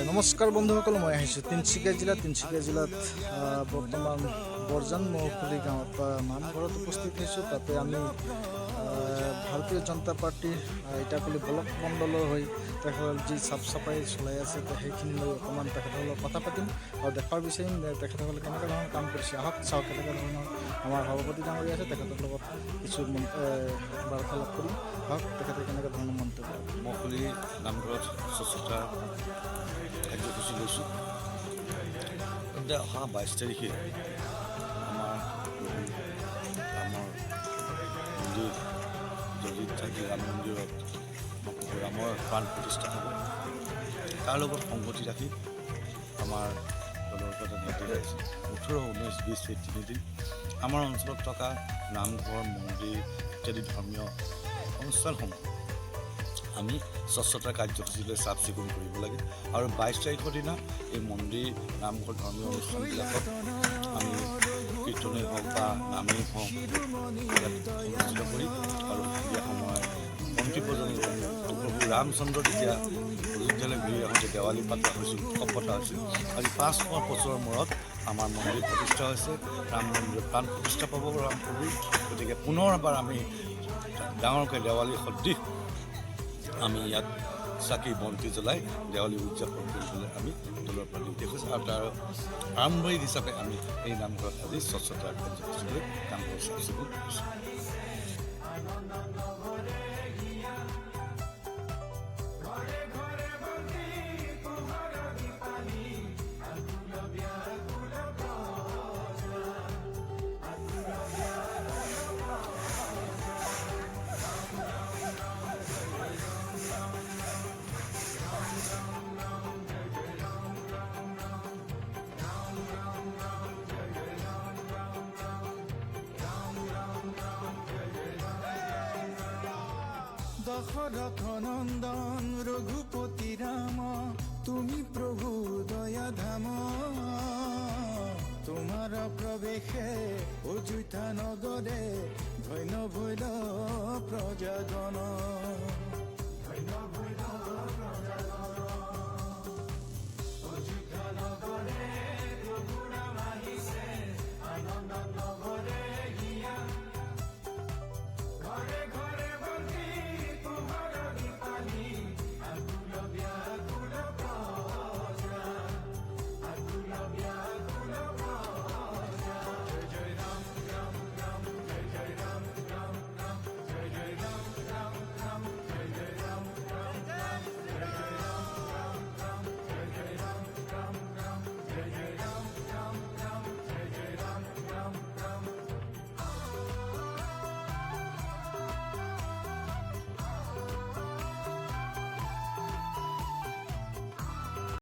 নমস্কাৰ বন্ধুসকল, মই আহিছোঁ তিনিচুকীয়া জিলাত বৰ্তমান বৰজান মহকুলি গাঁৱত নামঘৰত উপস্থিত হৈছোঁ। তাতে আমি ভাৰতীয় জনতা পাৰ্টীৰ ইটাকুলি ব্লক মণ্ডলৰ হৈ তেখেতসকল যি চাফ চাফাই চলাই আছে সেইখিনি লৈ অকণমান তেখেতসকলক কথা পাতিম আৰু দেখাৰ বিচাৰিম তেখেতসকলে কেনেকুৱা ধৰণৰ কাম কৰিছে। আহক চাওক কেনেকুৱা ধৰণৰ আমাৰ সভাপতি ডাঙৰীয়া আছে, তেখেতৰ লগত কিছু বাৰ্তালাপ কৰিম। আহক তেখেতে কেনেকুৱা ধৰণৰ মন্তব্য। মহকুলি নামঘৰত স্বচ্ছতা কাৰ্যসূচী লৈছোঁ। এতিয়া অহা 22 তাৰিখে আমাৰ মন্দিৰ জড়িত থাকি ৰাম মন্দিৰত ৰামৰ প্ৰাণ প্ৰতিষ্ঠা হ'ব। তাৰ লগত সংগতি ৰাখি আমাৰ দলৰ প্ৰধান নিৰ্দেশ আছে 18, 19, 20 সেই 3 দিন আমাৰ অঞ্চলত থকা নামঘৰ, মন্দিৰ ইত্যাদি ধৰ্মীয় অনুষ্ঠানসমূহ আমি স্বচ্ছতা কাৰ্যসূচীলৈ চাফ চিকুণ কৰিব লাগে। আৰু 22 তাৰিখৰ দিনা এই মন্দিৰ, নামঘৰ, ধৰ্মীয় অনুষ্ঠানবিলাকত আমি কীৰ্তনেই হওক বা নামেই হওক অনুষ্ঠিত কৰি আৰু সন্ধিয়া সময়ত বন্তি প্ৰজ্বলন কৰি প্ৰভু ৰামচন্দ্ৰ যেতিয়া অযোধ্যালৈ ঘূৰি আহোঁতে দেৱালী পাতা হৈছিল, উৎসৱ পতা হৈছিল। আজি 500 বছৰৰ মূৰত আমাৰ মন্দিৰ প্ৰতিষ্ঠা হৈছে। ৰাম মন্দিৰত প্ৰাণ প্ৰতিষ্ঠা পাব ৰাম প্ৰভু। গতিকে পুনৰ এবাৰ আমি ডাঙৰকৈ দেৱালী সদৃশ আমি ইয়াত চাকি বন্তি জ্বলাই দেৱালী উদযাপন কৰিবলৈ আমি দলৰ পৰা নিৰ্দেশ হৈছে। আৰু তাৰ আৰম্ভণি হিচাপে আমি এই নামঘৰত আজি স্বচ্ছতা কাৰ্যসূচীলৈ নামঘৰ চাফ চিকুণ কৰিছোঁ। দশৰথ নন্দন ৰঘুপতি ৰাম, তুমি প্ৰভু দয়া ধাম। তোমাৰ প্ৰবেশে অযোধ্যা নগৰে ধন্য ভৈল প্ৰজাগণ।